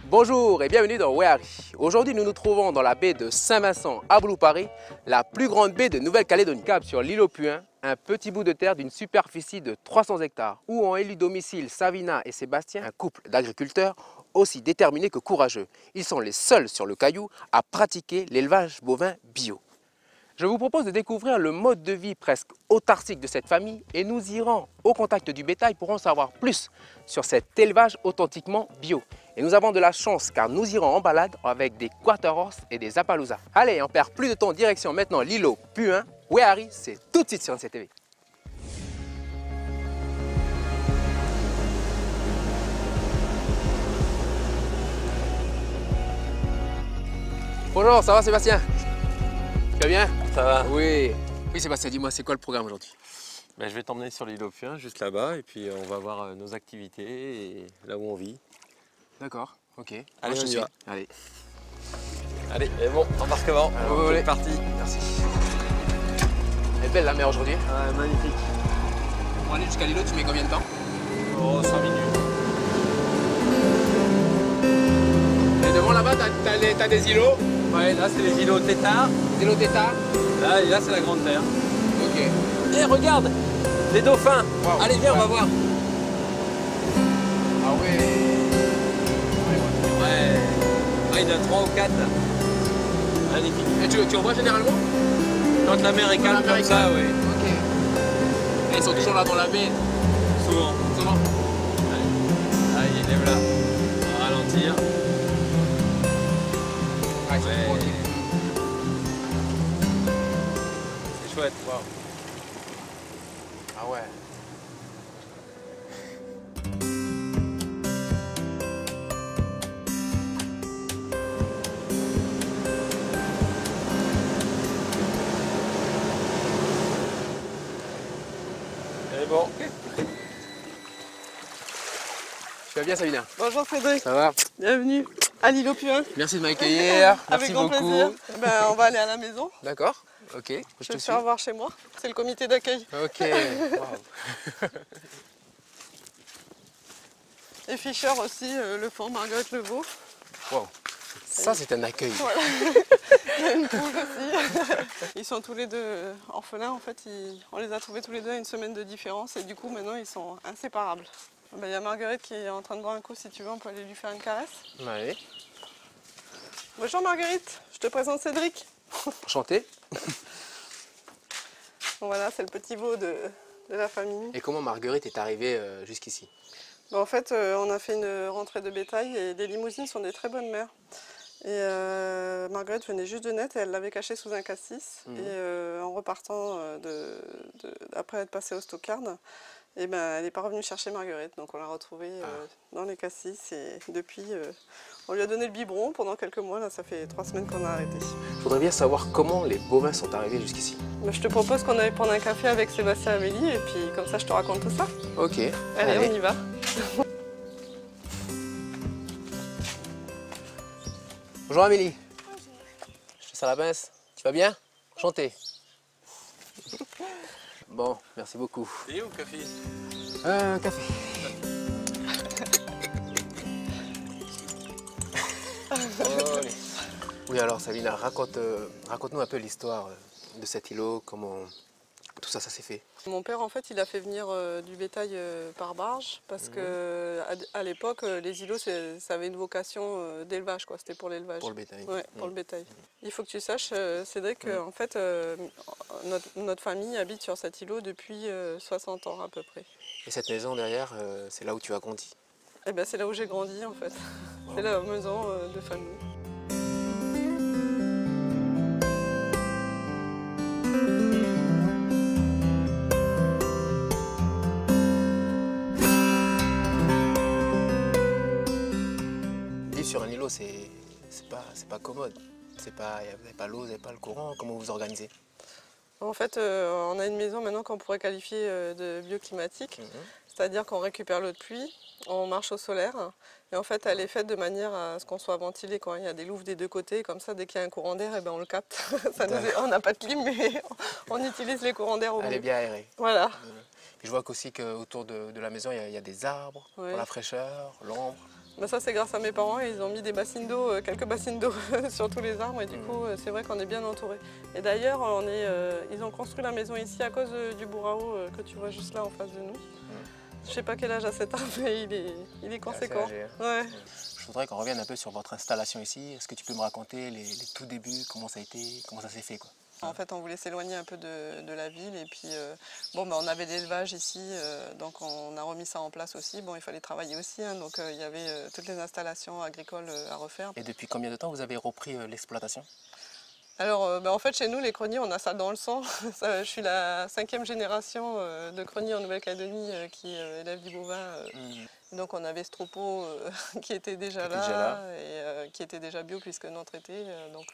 Bonjour et bienvenue dans Wehari. Aujourd'hui, nous nous trouvons dans la baie de Saint-Vincent à Boulou-Paris, la plus grande baie de Nouvelle-Calédonie. Cap sur l'île aux Puins, un petit bout de terre d'une superficie de 300 hectares, où ont élu domicile Savina et Sébastien, un couple d'agriculteurs aussi déterminés que courageux. Ils sont les seuls sur le caillou à pratiquer l'élevage bovin bio. Je vous propose de découvrir le mode de vie presque autarcique de cette famille et nous irons au contact du bétail pour en savoir plus sur cet élevage authentiquement bio. Et nous avons de la chance car nous irons en balade avec des quarter-horse et des Appaloosas. Allez, on perd plus de temps, direction maintenant l'île aux Puins. Wehari, c'est tout de suite sur NCTV. Bonjour, ça va Sébastien? Tu vas bien? Ça va? Oui. Oui Sébastien, dis-moi, c'est quoi le programme aujourd'hui? Ben, je vais t'emmener sur l'île aux Puins, juste là-bas, et puis on va voir nos activités et là où on vit. D'accord, ok. Allez, moi, on y va. Allez. Allez, et bon, embarquement. C'est parti. Merci. Elle est belle la mer aujourd'hui. Ouais, magnifique. Pour aller jusqu'à l'îlot, tu mets combien de temps? Oh, 5 minutes. Et devant là-bas, t'as des îlots. Ouais, là c'est les îlots Tétard. Des îlots d'état. Là c'est la Grande Terre. Ok. Et regarde, les dauphins. Wow. Allez, viens, Ouais. on va voir. Ah ouais. Ouais. Ah, il y en a 3 ou 4 là. Magnifique. Et tu en vois généralement? Quand la mer est calme comme ça, oui. Ok. Et ils sont toujours là dans la baie? Souvent. Souvent. Allez, il est là. On va ralentir. Ouais, ils sont Ouais. tranquilles. C'est chouette. Wow. Ah ouais. Et bon. Tu vas bien Sabina? Bonjour Cédric, Ça va? bienvenue à l'île aux Puins. Merci de m'accueillir. Merci Avec grand beaucoup. plaisir. Ben, on va aller à la maison, D'accord. Ok. je vais te faire voir chez moi. C'est le comité d'accueil. Ok. Wow. Et Fischer aussi, le fond, Marguerite Leveau. Wow. Ça c'est un accueil. Voilà. Il y a une poule aussi. Ils sont tous les deux orphelins en fait. On les a trouvés tous les deux à une semaine de différence et du coup maintenant ils sont inséparables. Ben, il y a Marguerite qui est en train de boire un coup, si tu veux on peut aller lui faire une caresse. Allez. Bonjour Marguerite, je te présente Cédric. Enchanté. Bon, voilà, c'est le petit veau de la famille. Et comment Marguerite est arrivée jusqu'ici? En fait, on a fait une rentrée de bétail et les limousines sont des très bonnes mères. Et Marguerite venait juste de naître et elle l'avait cachée sous un cassis. Et en repartant après être passée au stockyard, et ben, elle n'est pas revenue chercher Marguerite. Donc on l'a retrouvée dans les cassis et depuis, on lui a donné le biberon pendant quelques mois. Là, ça fait 3 semaines qu'on a arrêté. Je voudrais bien savoir comment les bovins sont arrivés jusqu'ici. Je te propose qu'on aille prendre un café avec Sébastien et Amélie et puis comme ça je te raconte tout ça. Ok. Allez. On y va. Bonjour Amélie. Bonjour. Je te sers la pince. Tu vas bien? Enchanté. Bon, merci beaucoup. Et où, café? Un café. Allez. Oui alors Sabina, raconte-nous un peu l'histoire de cet îlot, comment tout ça s'est fait. Mon père, en fait, il a fait venir du bétail par barge parce que à l'époque, les îlots, ça avait une vocation d'élevage, quoi. C'était pour l'élevage. Pour le bétail. Ouais, pour le bétail. Il faut que tu saches, Cédric, qu'en fait, notre famille habite sur cet îlot depuis 60 ans à peu près. Et cette maison derrière, c'est là où tu as grandi? Eh ben, c'est là où j'ai grandi, en fait. C'est la maison de famille. Sur un îlot, c'est pas commode. Vous n'avez pas l'eau, vous n'avez pas le courant. Comment vous vous organisez? En fait, on a une maison maintenant qu'on pourrait qualifier de bioclimatique. C'est-à-dire qu'on récupère l'eau de pluie, on marche au solaire. Et en fait, elle est faite de manière à ce qu'on soit ventilé. Quand il y a des louves des deux côtés, comme ça, dès qu'il y a un courant d'air, eh ben, on le capte. On n'a pas de clim, mais on utilise les courants d'air au mieux. Elle est bien aérée. Voilà. Puis je vois qu'aussi qu'autour de la maison, il y a des arbres pour la fraîcheur, l'ombre. Ben ça c'est grâce à mes parents, ils ont mis des bassines d'eau, quelques bassines d'eau sur tous les arbres et du coup c'est vrai qu'on est bien entouré. Et d'ailleurs ils ont construit la maison ici à cause du bourraou que tu vois juste là en face de nous. Je sais pas quel âge a cet arbre mais il est conséquent. Assez âgé, hein. Ouais. Je voudrais qu'on revienne un peu sur votre installation ici. Est-ce que tu peux me raconter les tout débuts, comment ça a été, comment ça s'est fait quoi? En fait, on voulait s'éloigner un peu de la ville et puis on avait l'élevage ici, donc on a remis ça en place aussi. Bon, il fallait travailler aussi, hein, donc il y avait toutes les installations agricoles à refaire. Et depuis combien de temps vous avez repris l'exploitation? Alors, en fait, chez nous, les creniers, on a ça dans le sang. Je suis la 5e génération de creniers en Nouvelle-Calédonie qui élève du bovin. Donc, on avait ce troupeau qui était déjà là et qui était déjà bio puisque non traité. Donc,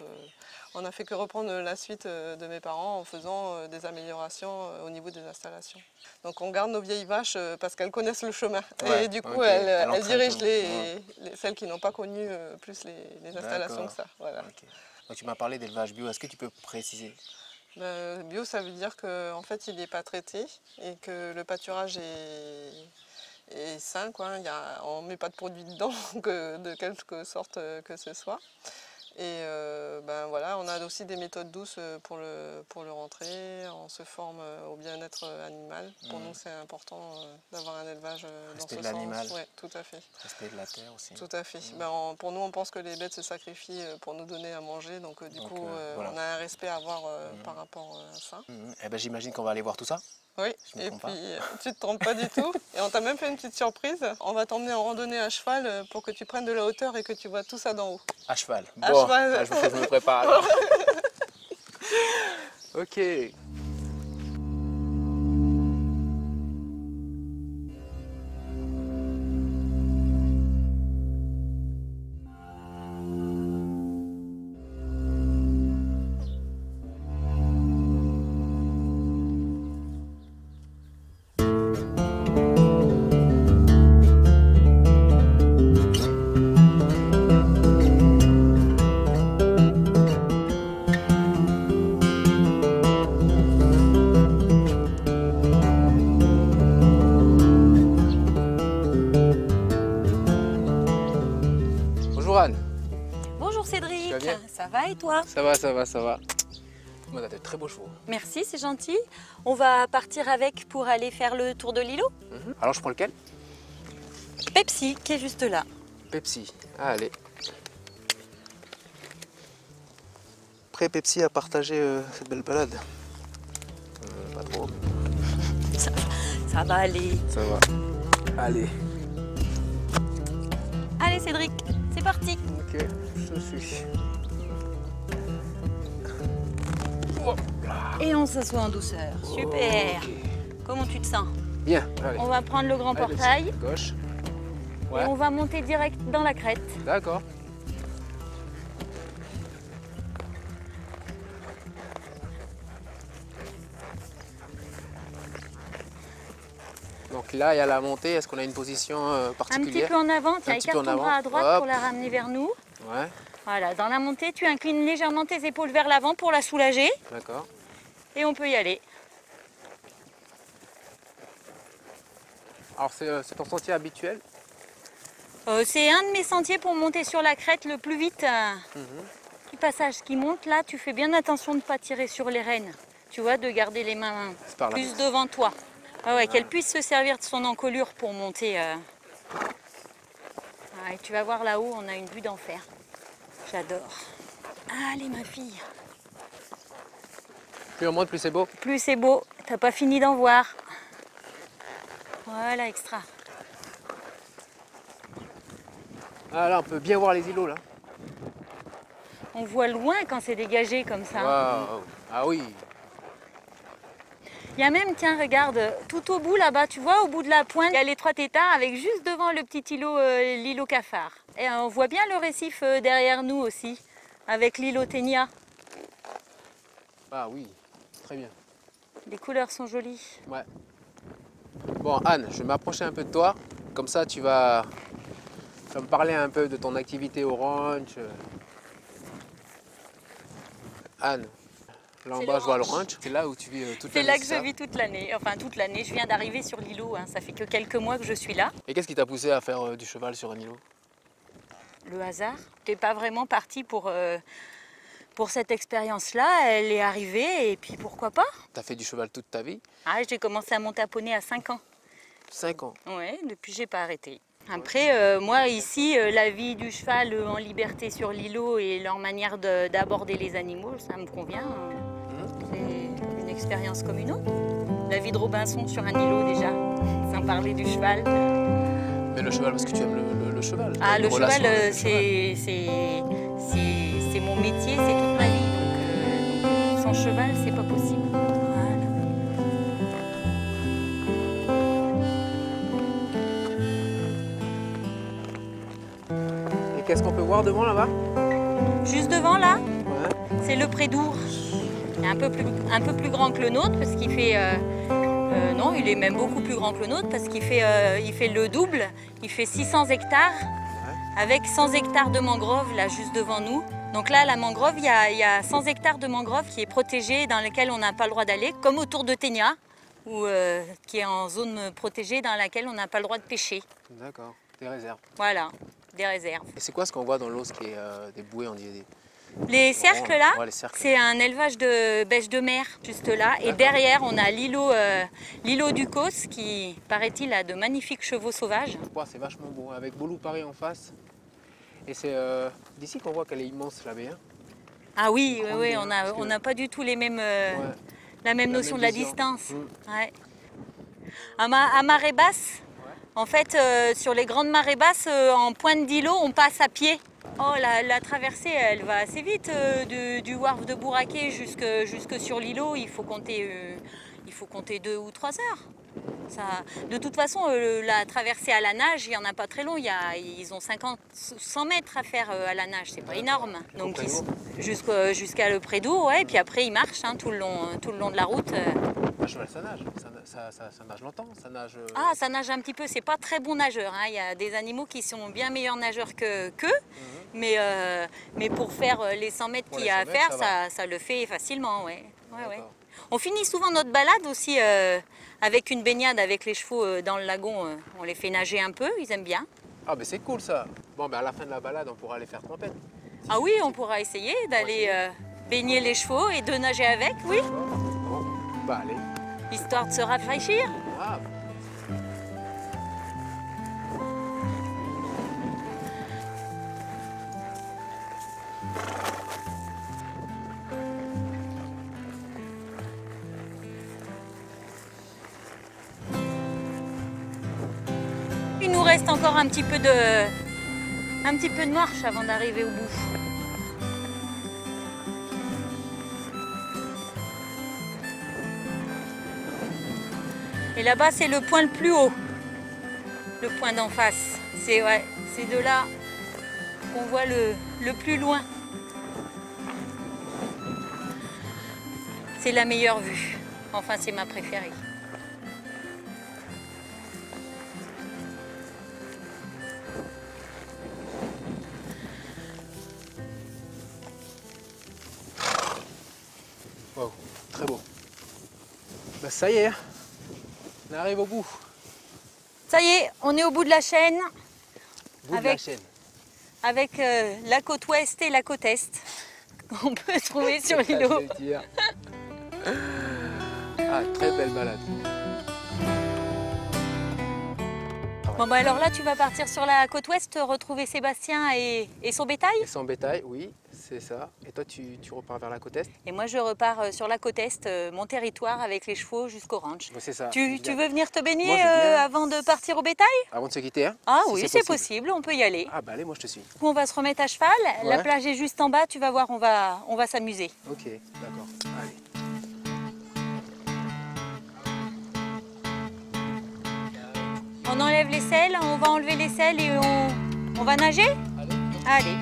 on n'a fait que reprendre la suite de mes parents en faisant des améliorations au niveau des installations. Donc, on garde nos vieilles vaches parce qu'elles connaissent le chemin. Ouais, et du coup, ok. elles dirigent Ouais. celles qui n'ont pas connu plus les installations que ça. Voilà. Ok. Donc tu m'as parlé d'élevage bio, est-ce que tu peux préciser? Bio, ça veut dire qu'en fait, il n'est pas traité et que le pâturage est sain, quoi. On ne met pas de produits dedans, de quelque sorte que ce soit. Et voilà, on a aussi des méthodes douces pour le rentrer. On se forme au bien-être animal. Pour nous, c'est important d'avoir un élevage dans Respect ce de l'animal. sens. Oui, tout à fait. Respect de la terre aussi. Tout à fait. Pour nous, on pense que les bêtes se sacrifient pour nous donner à manger. Donc, voilà. on a un respect à avoir par rapport à ça. Eh ben, j'imagine qu'on va aller voir tout ça. Oui, Je me et trompe puis pas. tu ne te trompes pas du tout. Et on t'a même fait une petite surprise. On va t'emmener en randonnée à cheval pour que tu prennes de la hauteur et que tu vois tout ça d'en haut. À cheval. À Bon, cheval. je me prépare. Alors. Ok. Bonjour Anne. Bonjour Cédric, Tu vas bien? ça va et toi? Ça va, ça va, ça va. On a de très beaux chevaux. Merci, c'est gentil. On va partir avec pour aller faire le tour de l'îlot. Alors je prends lequel? Pepsi, qui est juste là. Pepsi. Ah, allez. Prêt Pepsi à partager cette belle balade? Pas trop. Ça va aller. Ça va. Allez. Allez Cédric, c'est parti. Ok, ça suffit. Et on s'assoit en douceur. Super. Ok. Comment tu te sens? Bien, allez. On va prendre le grand Allez, portail Pepsi, gauche. et Ouais, on va monter direct dans la crête. d'accord. Donc là, il y a la montée. Est-ce qu'on a une position Un particulière? petit peu en avant, tiens, petit peu écarte en ton bras avant. à droite Hop. pour la ramener vers nous. Ouais, Voilà, dans la montée, tu inclines légèrement tes épaules vers l'avant pour la soulager d'accord. et on peut y aller. Alors c'est ton sentier habituel? C'est un de mes sentiers pour monter sur la crête le plus vite. Petit passage qui monte, là, tu fais bien attention de ne pas tirer sur les rênes. Tu vois, de garder les mains C'est par là. plus devant toi. Ah ouais, qu'elle puisse se servir de son encolure pour monter. Ah, et tu vas voir là-haut, on a une vue d'enfer. J'adore. Allez, ma fille. Plus on monte, plus c'est beau. Plus c'est beau, t'as pas fini d'en voir. Voilà, extra. Ah là, on peut bien voir les îlots là. On voit loin quand c'est dégagé comme ça. Waouh. Ah oui. Il y a même, tiens, regarde, tout au bout là-bas, tu vois, au bout de la pointe, il y a les 3 tétards avec juste devant le petit îlot, l'îlot Cafard. Et on voit bien le récif derrière nous aussi, avec l'îlot Ténia. Ah oui, très bien. Les couleurs sont jolies. Ouais. Bon Anne, je vais m'approcher un peu de toi. Comme ça, tu vas me parler un peu de ton activité au ranch. Anne, là en C'est bas, le je vois le ranch. ranch. C'est là où tu vis toute C'est l'année. là que je vis toute l'année. Enfin, toute l'année. Je viens d'arriver sur l'îlot. Hein. Ça fait que quelques mois que je suis là. Et qu'est-ce qui t'a poussé à faire du cheval sur un îlot? Le hasard. Tu n'es pas vraiment parti pour cette expérience-là. Elle est arrivée et puis pourquoi pas? Tu as fait du cheval toute ta vie? Ah, j'ai commencé à monter à poney à 5 ans. 5 ans. Oui, depuis j'ai pas arrêté. Après, moi ici, la vie du cheval en liberté sur l'îlot et leur manière d'aborder les animaux, ça me convient. C'est une expérience comme une autre. La vie de Robinson sur un îlot déjà, sans parler du cheval. Mais le cheval, parce que tu aimes le cheval. Ah, le cheval, c'est c'est mon métier, c'est toute ma vie. Donc, sans cheval, c'est pas possible. Voilà. Et qu'est-ce qu'on peut voir devant là-bas? Juste devant là, Ouais. c'est le Prédour. Un peu plus grand que le nôtre parce qu'il fait... non, il est même beaucoup plus grand que le nôtre parce qu'il fait, il fait le double. Il fait 600 hectares avec 100 hectares de mangrove là juste devant nous. Donc là, la mangrove, il y a 100 hectares de mangrove qui est protégée dans lesquels on n'a pas le droit d'aller, comme autour de Ténia, qui est en zone protégée dans laquelle on n'a pas le droit de pêcher. D'accord, des réserves. Voilà, des réserves. Et c'est quoi ce qu'on voit dans l'eau, ce qui est des bouées, on dit Les cercles là, Ouais, les cercles. c'est un élevage de bêches de mer juste là. Et derrière, on a l'îlot du Causse qui, paraît-il, a de magnifiques chevaux sauvages. Ouais, c'est vachement beau, avec Boulou Paris en face. Et c'est d'ici qu'on voit qu'elle est immense la baie. Hein. Ah oui, Grande oui, baie, on parce que- n'a pas du tout les mêmes, Ouais. la même notion même de la vision. distance. Mm. Ouais. À marée basse, en fait, sur les grandes marées basses, en pointe d'îlot, on passe à pied. Oh, la traversée, elle va assez vite du wharf de Bouraquet jusque sur l'îlot. Il faut compter 2 ou 3 heures. Ça, de toute façon, la traversée à la nage, il n'y en a pas très long. Ils ont 100 mètres à faire à la nage, c'est pas énorme. Donc jusqu'à le Prédour, ouais, et puis après ils marchent tout le long de la route. Le cheval, ça nage. Ça nage longtemps. Ça nage. Ah, ça nage un petit peu, c'est pas très bon nageur. Il y a des animaux qui sont bien meilleurs nageurs qu'eux, mais pour faire les 100 mètres Pour qu'il les y a à 100 mètres, faire, ça le fait facilement. Ouais. Ouais, ouais. D'accord. On finit souvent notre balade aussi avec une baignade avec les chevaux dans le lagon. On les fait nager un peu, ils aiment bien. Ah, mais c'est cool ça. Bon, ben à la fin de la balade, on pourra aller faire trempette. Ah oui, on pourra essayer d'aller baigner les chevaux et de nager avec, oui, Bon, bah allez. histoire de se rafraîchir. Ah, Il nous reste encore un petit peu de marche avant d'arriver au bout. Et là-bas, c'est le point le plus haut, le point d'en face. C'est de là qu'on voit le plus loin. C'est la meilleure vue. Enfin, c'est ma préférée. wow, très beau. Bah ça y est, on arrive au bout. Ça y est, on est au bout de la chaîne. Bout de la Avec- chaîne. Avec la côte ouest et la côte est qu'on peut trouver sur l'îlot. Je vais dire. Ah, très belle balade. Bon bah alors là tu vas partir sur la côte ouest retrouver Sébastien et son bétail. Et sans bétail, oui, c'est ça. Et toi, tu repars vers la côte est? Et moi je repars sur la côte est, mon territoire avec les chevaux jusqu'au ranch. Oui, c'est ça. Tu veux venir te baigner Moi, je veux bien. avant de partir au bétail? Avant de se quitter, hein? Ah si oui, c'est possible, on peut y aller. Ah bah allez, moi je te suis. On va se remettre à cheval, la Ouais. plage est juste en bas, tu vas voir, on va s'amuser. Ok, d'accord. Allez. On enlève les selles, on va enlever les selles et on va nager? Allez. Allez.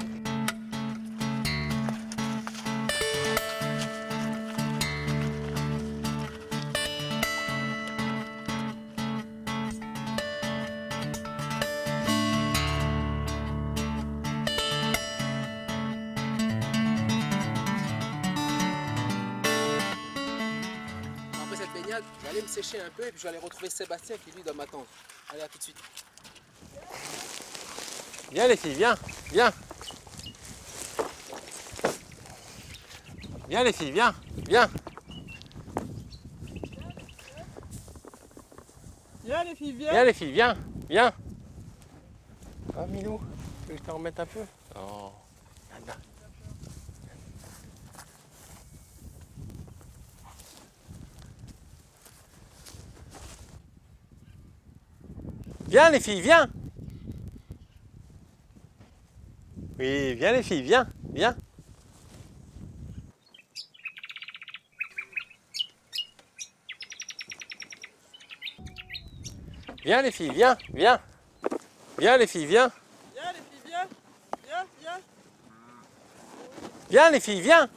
Après cette baignade, je vais aller me sécher un peu et puis je vais aller retrouver Sébastien qui lui doit m'attendre. Allez, à tout de suite. Viens les filles, viens, viens. Viens les filles, viens, viens. Viens les filles, viens. Viens les filles, viens, viens. Ah Milou, tu veux que je te remette un peu? Oh, là. Viens les filles, viens. Oui, viens les filles, viens, viens. Viens les filles, viens, viens. Viens les filles, viens. Viens les filles, viens. Viens, viens. Viens les filles, viens.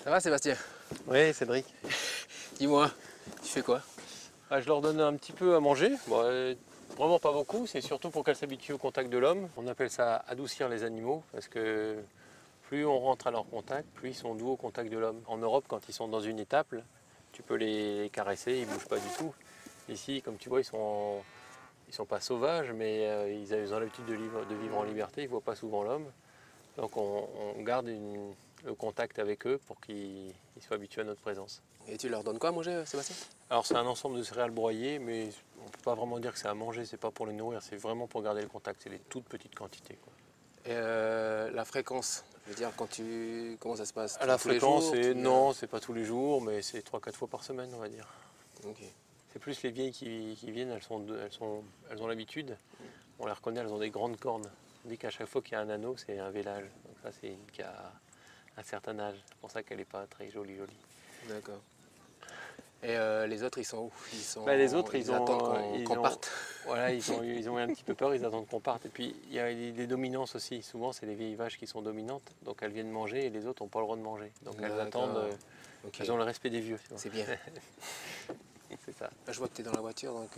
Ça va Sébastien? Oui, Cédric. Dis-moi, tu fais quoi? Je leur donne un petit peu à manger. Bon, vraiment pas beaucoup, c'est surtout pour qu'elles s'habituent au contact de l'homme. On appelle ça adoucir les animaux parce que plus on rentre à leur contact, plus ils sont doux au contact de l'homme. En Europe, quand ils sont dans une étable, tu peux les caresser, ils ne bougent pas du tout. Ici, comme tu vois, ils sont pas sauvages, mais ils ont l'habitude de vivre en liberté, ils ne voient pas souvent l'homme. Donc on garde le contact avec eux pour qu'ils soient habitués à notre présence. Et tu leur donnes quoi à manger, Sébastien? Alors c'est un ensemble de céréales broyées, mais on ne peut pas vraiment dire que c'est à manger, c'est pas pour les nourrir, c'est vraiment pour garder le contact, c'est des toutes petites quantités, quoi. Et la fréquence, je veux dire, comment ça se passe? La Tous les fréquence, jours, non, c'est pas tous les jours, mais c'est 3-4 fois par semaine, on va dire. Ok. C'est plus les vieilles qui viennent, elles ont l'habitude, on les reconnaît, elles ont des grandes cornes. On dit qu'à chaque fois qu'il y a un anneau, c'est un vélage. Donc ça, c'est une qui a un certain âge, c'est pour ça qu'elle n'est pas très jolie. D'accord. Et les autres, ils sont où? Les autres, ils attendent qu'on parte. Voilà, ils ont eu un petit peu peur, ils attendent qu'on parte. Et puis, il y a des dominances aussi. Souvent, c'est les vieilles vaches qui sont dominantes. Donc, elles viennent manger et les autres n'ont pas le droit de manger. Donc, elles attendent. Ok. Elles ont le respect des vieux. C'est bien. C'est ça. Là, je vois que tu es dans la voiture, donc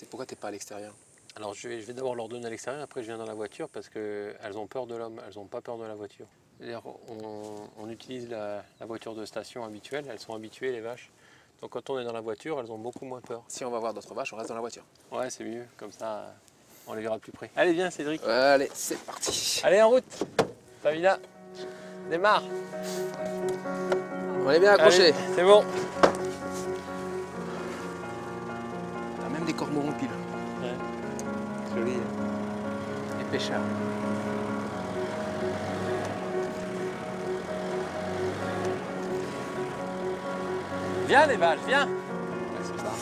pourquoi tu n'es pas à l'extérieur? Alors, je vais d'abord leur donner à l'extérieur, après, je viens dans la voiture parce qu'elles ont peur de l'homme. Elles n'ont pas peur de la voiture. C'est-à-dire, on utilise la voiture de station habituelle. Elles sont habituées, les vaches. Donc quand on est dans la voiture, elles ont beaucoup moins peur. Si on va voir d'autres vaches, on reste dans la voiture. Ouais, c'est mieux, comme ça on les verra de plus près. Allez, viens Cédric. Allez, c'est parti. Allez, en route. Samina, démarre. On est bien accrochés. Allez, c'est bon. On a même des cormorans pile. Ouais. Joli. Les pêcheurs. Viens les vaches, viens. Ouais, c'est ça.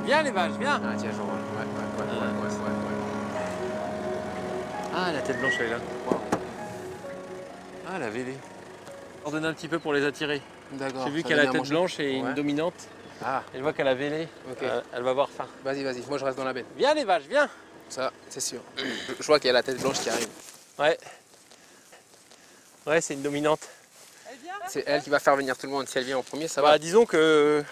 Viens les vaches, viens. Ah tiens, j'en vois. Ouais. Ah, la tête blanche, elle est là. Wow. Ah, la vélée. On donne un petit peu pour les attirer. D'accord. J'ai vu qu'elle a la tête blanche et Ouais. une dominante. Ah, Et je vois qu'elle a vélé. ok. Elle va avoir faim. Vas-y, moi je reste dans la benne. Viens les vaches, viens. Ça, c'est sûr. Je vois qu'il y a la tête blanche qui arrive. Ouais. Ouais, c'est une dominante. Elle vient. C'est elle qui va faire venir tout le monde. Si elle vient en premier, ça va. Bah, disons que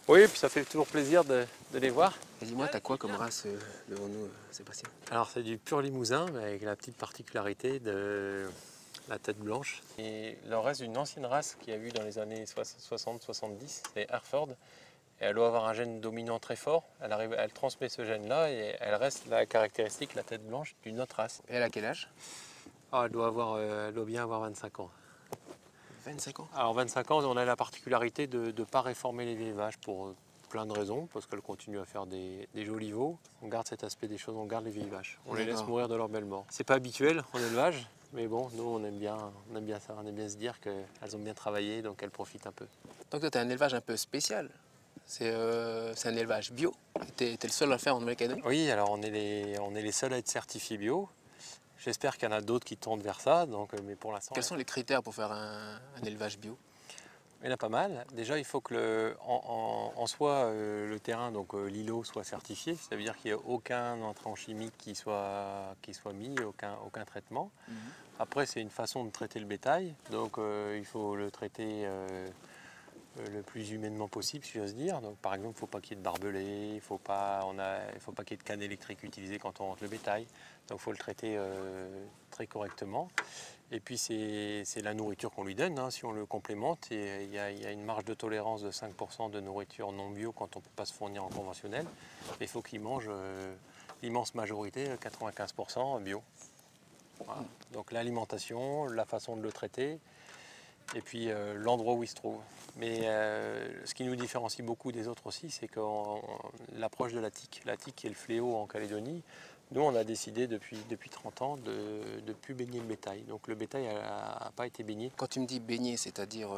oui, puis ça fait toujours plaisir de les voir. Et dis-moi, t'as quoi comme race devant nous, Sébastien? Alors c'est du pur limousin, mais avec la petite particularité de la tête blanche. Et le reste d'une ancienne race qu'il y a eu dans les années 60-70, c'est Hereford. Et elle doit avoir un gène dominant très fort. Elle transmet ce gène-là et elle reste la caractéristique, la tête blanche, d'une autre race. Et elle a quel âge? Elle doit bien avoir 25 ans. 25 ans. Alors 25 ans, on a la particularité de ne pas réformer les vieilles vaches pour plein de raisons, parce qu'elles continuent à faire des jolis veaux. On garde cet aspect des choses, on garde les vieilles vaches. On les laisse mourir de leur belle mort. C'est pas habituel en élevage, mais bon, nous on aime bien ça. On aime bien se dire qu'elles ont bien travaillé, donc elles profitent un peu. Donc toi, t'as un élevage un peu spécial. C'est un élevage bio. T'es le seul à le faire en Nouvelle-Calédonie? Oui, alors on est les seuls à être certifiés bio. J'espère qu'il y en a d'autres qui tendent vers ça, donc, mais pour l'instant... Quels sont les critères pour faire un élevage bio? Il y en a pas mal. Déjà, il faut que en soi, le terrain, donc l'îlot, soit certifié. Ça veut dire qu'il n'y a aucun entrant chimique qui soit mis, aucun traitement. Après, c'est une façon de traiter le bétail. Donc, il faut le traiter le plus humainement possible, si j'ose dire. Donc, par exemple, il ne faut pas qu'il y ait de barbelés, il ne faut pas qu'il y ait de canne électrique utilisée quand on rentre le bétail. Donc il faut le traiter très correctement. Et puis c'est la nourriture qu'on lui donne, hein, si on le complémente. Il y a une marge de tolérance de 5% de nourriture non bio quand on ne peut pas se fournir en conventionnel. Il faut qu'il mange l'immense majorité, 95% bio. Voilà. Donc l'alimentation, la façon de le traiter, et puis l'endroit où il se trouve. Mais ce qui nous différencie beaucoup des autres aussi, c'est l'approche de la tique. La tique est le fléau en Calédonie. Nous, on a décidé depuis 30 ans de ne plus baigner le bétail. Donc le bétail n'a pas été baigné. Quand tu me dis baigner, c'est-à-dire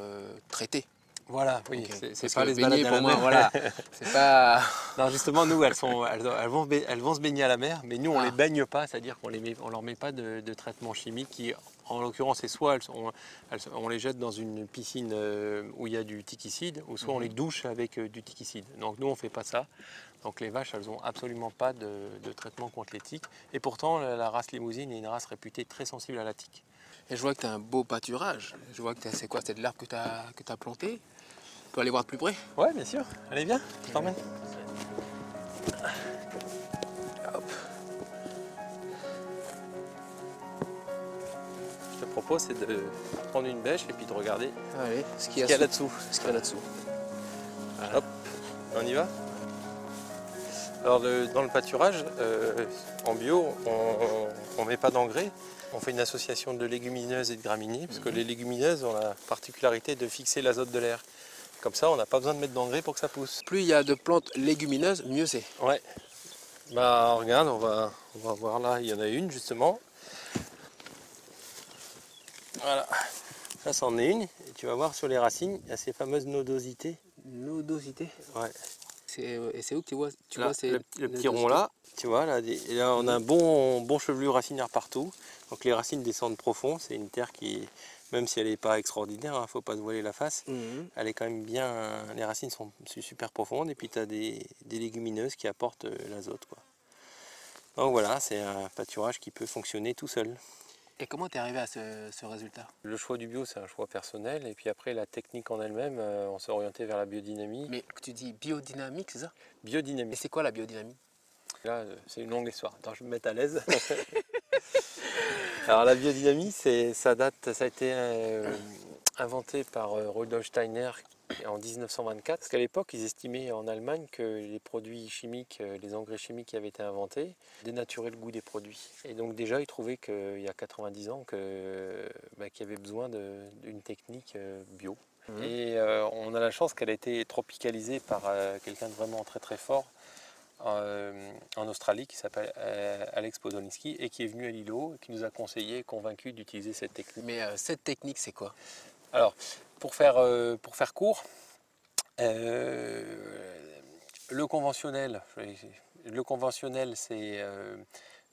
traité. Voilà, oui, Okay. c'est pas les baigner pour moi, mer. voilà. C'est pas... Non, justement, nous, elles vont se baigner à la mer, mais nous, on ne les baigne pas, c'est-à-dire qu'on ne leur met pas de traitement chimique qui, en l'occurrence, c'est soit on les jette dans une piscine où il y a du tiquicide, ou soit on les douche avec du tiquicide. Donc nous, on ne fait pas ça. Donc les vaches, elles n'ont absolument pas de traitement contre les tiques. Et pourtant, la race limousine est une race réputée très sensible à la tique. Et je vois que tu as un beau pâturage. Je vois que c'est quoi? C'est de l'herbe que tu as planté? On peut aller voir de plus près? Ouais, bien sûr. Allez, viens, je t'emmène. Hop. Je te propose, c'est de prendre une bêche et puis de regarder Allez, ce qu'il y a là-dessous. Ce qu'il y a là-dessous. Voilà. Hop, on y va. Alors dans le pâturage, en bio, on ne met pas d'engrais. On fait une association de légumineuses et de graminées, parce que les légumineuses ont la particularité de fixer l'azote de l'air. Comme ça, on n'a pas besoin de mettre d'engrais pour que ça pousse. Plus il y a de plantes légumineuses, mieux c'est. Ouais. Bah regarde, on va voir là, il y en a une justement. Voilà. Ça, c'en est une. Et tu vas voir sur les racines, il y a ces fameuses nodosités. Nodosité? Ouais. Et c'est où que tu vois, Là, ces le petit rond là, tu vois, là, et là on a un bon chevelu racinaire partout. Donc les racines descendent profond, c'est une terre qui, même si elle n'est pas extraordinaire, il ne faut pas se voiler la face, elle est quand même bien, les racines sont super profondes, et puis tu as des légumineuses qui apportent l'azote, quoi. Donc voilà, c'est un pâturage qui peut fonctionner tout seul. Et comment tu es arrivé à ce résultat? Le choix du bio, c'est un choix personnel, et puis après la technique en elle-même, on s'est orienté vers la biodynamie. Mais tu dis biodynamique, c'est ça? Biodynamie. Et c'est quoi la biodynamie? Là, c'est une longue histoire. Attends, je vais me mettre à l'aise. Alors la biodynamie, ça a été inventé par Rudolf Steiner en 1924. Parce qu'à l'époque, ils estimaient en Allemagne que les produits chimiques, les engrais chimiques qui avaient été inventés, dénaturaient le goût des produits. Et donc déjà, ils trouvaient qu'il y a 90 ans qu'il y avait besoin d'une technique bio. Et on a la chance qu'elle a été tropicalisée par quelqu'un de vraiment très très fort en Australie qui s'appelle Alex Podolski et qui est venu à l'îlot et qui nous a conseillé, convaincu d'utiliser cette technique. Mais cette technique, c'est quoi? Alors, pour faire court, le conventionnel c'est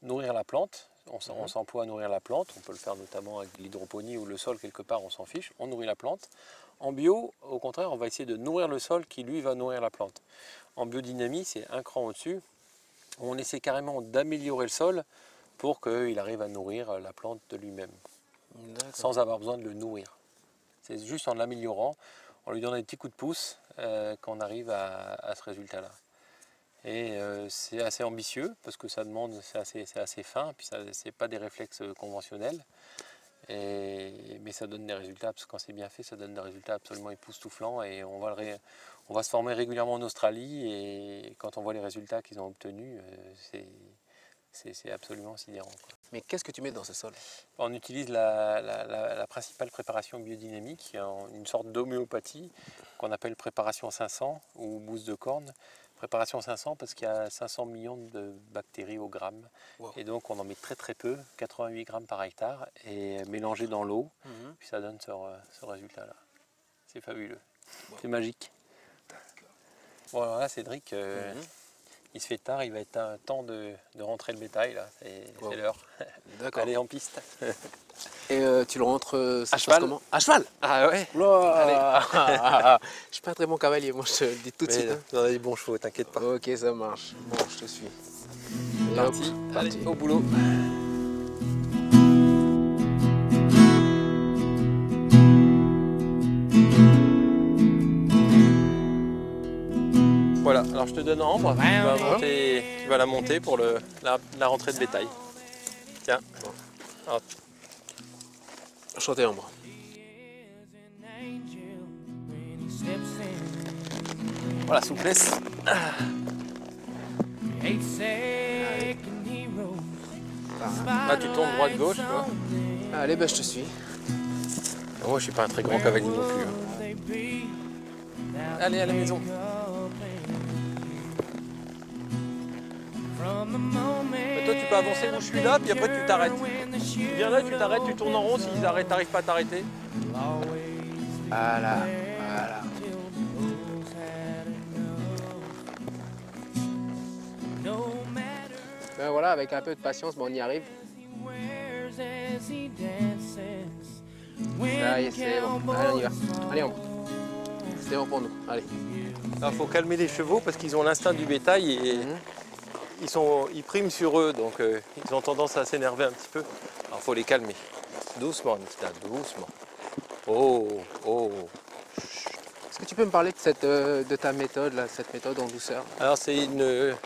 nourrir la plante. On s'emploie à nourrir la plante. On peut le faire notamment avec l'hydroponie ou le sol quelque part, on s'en fiche. On nourrit la plante. En bio, au contraire, on va essayer de nourrir le sol qui, lui, va nourrir la plante. En biodynamie, c'est un cran au-dessus. On essaie carrément d'améliorer le sol pour qu'il arrive à nourrir la plante de lui-même, sans avoir besoin de le nourrir. C'est juste en l'améliorant, en lui donnant des petits coups de pouce, qu'on arrive à ce résultat-là. Et c'est assez ambitieux, parce que ça demande, c'est assez fin, puis c'est pas des réflexes conventionnels. Mais ça donne des résultats, parce que quand c'est bien fait, ça donne des résultats absolument époustouflants. Et on va se former régulièrement en Australie, et quand on voit les résultats qu'ils ont obtenus, c'est absolument sidérant, quoi. Mais qu'est-ce que tu mets dans ce sol? On utilise la principale préparation biodynamique, une sorte d'homéopathie qu'on appelle préparation 500 ou bouse de corne. Préparation 500 parce qu'il y a 500 millions de bactéries au gramme. Wow. Et donc on en met très très peu, 88 grammes par hectare, et mélangé dans l'eau, puis ça donne ce résultat-là. C'est fabuleux, wow. C'est magique. Bon alors là Cédric, il se fait tard, il va être temps de rentrer le bétail, là, c'est l'heure. D'accord. Allez en piste. Et tu le rentres à cheval. Comment? À cheval? Ah ouais. Allez. Je suis pas un très bon cavalier, moi je te le dis tout de suite. Hein. On a des bons chevaux, t'inquiète pas. Ok, ça marche. Bon, je te suis. Parti. Allez, au boulot. te donne Ambre, tu vas la monter pour la rentrée de bétail. Tiens. Hop. Enchanté, Ambre. Voilà, souplesse. Là, tu tournes droite-gauche, tu vois. Allez, ben, je te suis. Moi, je suis pas un très grand cavalier non plus. Allez, à la maison. Mais toi, tu peux avancer où je suis là, puis après, tu t'arrêtes. Tu viens là, tu t'arrêtes, tu tournes en rond. S'ils n'arrivent pas à t'arrêter. Voilà, voilà. Ben voilà, avec un peu de patience, ben on y arrive. Ça y est, c'est bon. Allez, on y va. Allez, Ambre. C'est bon pour nous. Allez. Il faut calmer les chevaux parce qu'ils ont l'instinct du bétail et ils priment sur eux, donc ils ont tendance à s'énerver un petit peu. Alors il faut les calmer. Doucement, Nikita, doucement. Oh, oh. Est-ce que tu peux me parler de ta méthode, là, cette méthode en douceur? Alors c'est une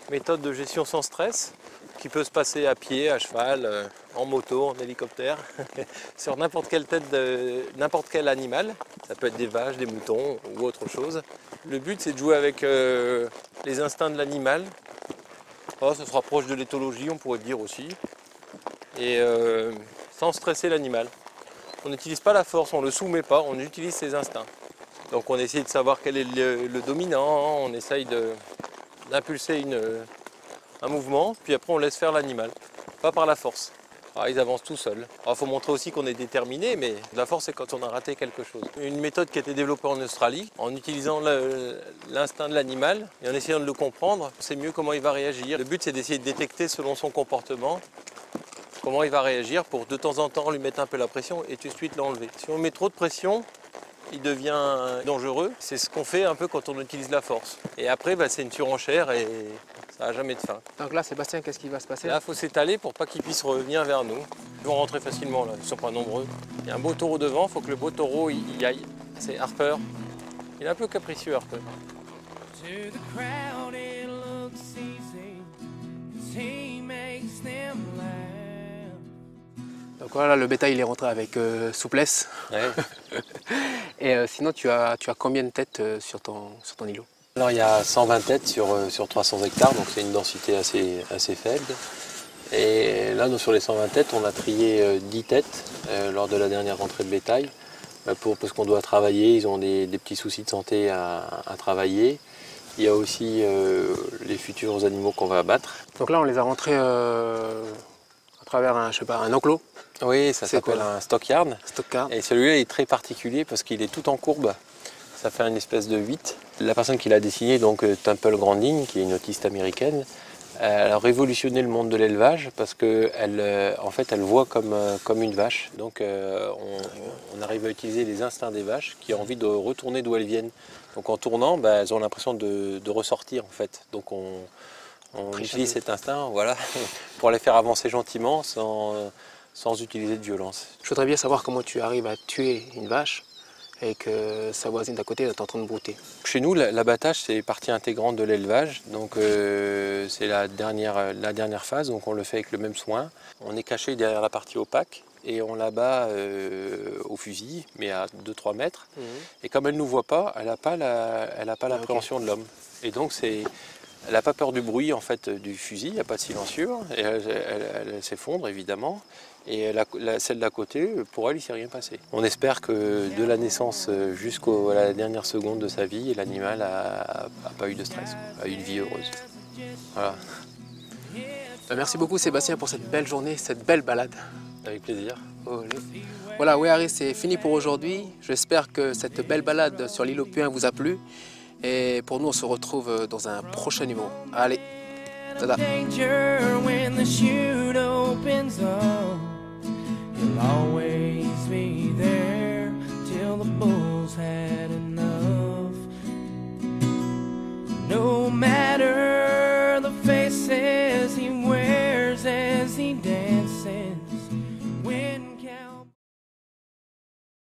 méthode de gestion sans stress qui peut se passer à pied, à cheval, en moto, en hélicoptère, sur n'importe quelle tête de n'importe quel animal. Ça peut être des vaches, des moutons ou autre chose. Le but c'est de jouer avec les instincts de l'animal. Oh, ça se rapproche de l'éthologie, on pourrait dire aussi. Et sans stresser l'animal. On n'utilise pas la force, on ne le soumet pas, on utilise ses instincts. Donc on essaie de savoir quel est le dominant, on essaye d'impulser un mouvement, puis après on laisse faire l'animal, pas par la force. Alors, ils avancent tout seuls. Il faut montrer aussi qu'on est déterminé, mais la force c'est quand on a raté quelque chose. Une méthode qui a été développée en Australie, en utilisant l'instinct de l'animal et en essayant de le comprendre, c'est mieux comment il va réagir. Le but c'est d'essayer de détecter selon son comportement comment il va réagir pour de temps en temps lui mettre un peu la pression et tout de suite l'enlever. Si on met trop de pression, il devient dangereux. C'est ce qu'on fait un peu quand on utilise la force. Et après, c'est une surenchère et ça n'a jamais de fin. Donc là, Sébastien, qu'est-ce qui va se passer? Là, il faut s'étaler pour pas qu'ils puissent revenir vers nous. Ils vont rentrer facilement, là. Ils ne sont pas nombreux. Il y a un beau taureau devant, il faut que le beau taureau y aille. C'est Harper. Il est un peu capricieux, Harper. Donc voilà, le bétail il est rentré avec souplesse. Ouais. Et sinon, tu as combien de têtes sur ton îlot? Alors il y a 120 têtes sur 300 hectares, donc c'est une densité assez faible. Et là, sur les 120 têtes, on a trié 10 têtes lors de la dernière rentrée de bétail. Parce qu'on doit travailler, ils ont des petits soucis de santé à travailler. Il y a aussi les futurs animaux qu'on va abattre. Donc là, on les a rentrés à travers un enclos. Oui, ça s'appelle un stockyard. Et celui-là est très particulier parce qu'il est tout en courbe. Ça fait une espèce de 8. La personne qui l'a dessiné, donc Temple Grandin, qui est une autiste américaine, elle a révolutionné le monde de l'élevage parce qu'elle elle voit comme une vache. Donc on arrive à utiliser les instincts des vaches qui ont envie de retourner d'où elles viennent. Donc en tournant, elles ont l'impression de ressortir en fait. Donc on utilise cet instinct, voilà, pour les faire avancer gentiment sans utiliser de violence. Je voudrais bien savoir comment tu arrives à tuer une vache et que sa voisine d'à côté est en train de brouter. Chez nous, l'abattage, c'est partie intégrante de l'élevage. Donc c'est la dernière phase, donc on le fait avec le même soin. On est caché derrière la partie opaque et on l'abat au fusil, mais à 2-3 mètres. Et comme elle ne nous voit pas, elle n'a pas l'appréhension de l'homme. Et donc elle n'a pas peur du bruit en fait du fusil, il n'y a pas de silencieux, et elle s'effondre évidemment. Et celle d'à côté, pour elle, il ne s'est rien passé. On espère que de la naissance jusqu'à la dernière seconde de sa vie, l'animal n'a pas eu de stress, a eu une vie heureuse. Voilà. Merci beaucoup Sébastien pour cette belle journée, cette belle balade. Avec plaisir. Voilà, Wehari, c'est fini pour aujourd'hui. J'espère que cette belle balade sur l'îlot Puin vous a plu. Et pour nous, on se retrouve dans un prochain numéro. Allez, tada. You'll always be there till the bulls had enough. No matter the faces he wears as he dances,